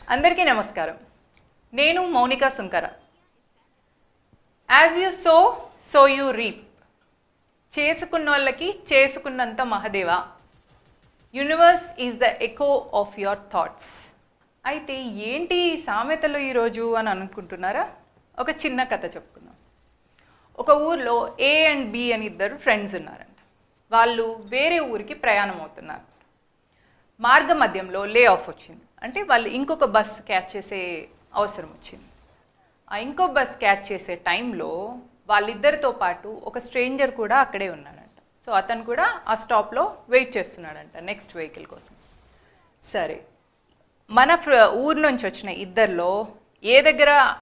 అందరికీ నమస్కారం. నేను Mounika Sunkara. As you sow you reap. చేసుకున్నోళ్ళకి చేసుకున్నంత Mahadeva. Universe is the echo of your thoughts. అయితే ఏంటి ఈ సామెతలు ఈరోజు అని అనుకుంటున్నారా? ఒక చిన్న కథ చెప్పుకుందాం. ఒక ఊర్లో ఏ అండ్ బి అని ఇద్దరు ఫ్రెండ్స్ ఉన్నారంట. వాళ్ళు వేరే ఊరికి ప్రయాణం అవుతున్నారు. మార్గ మధ్యంలో లే ఆఫ్ వచ్చింది. అంటే వాళ్ళు ఇంకొక బస్ క్యాచ్ చేసే అవసరం వచ్చింది. ఆ ఇంకో బస్ క్యాచ్ చేసే టైంలో వాళ్ళిద్దరితో పాటు ఒక స్ట్రేంజర్ కూడా అక్కడే ఉన్నాడంట. సో అతను కూడా ఆ స్టాప్లో వెయిట్ చేస్తున్నాడంట నెక్స్ట్ వెహికల్ కోసం. సరే, మన ఊరు నుంచి వచ్చిన ఇద్దరిలో ఏ దగ్గర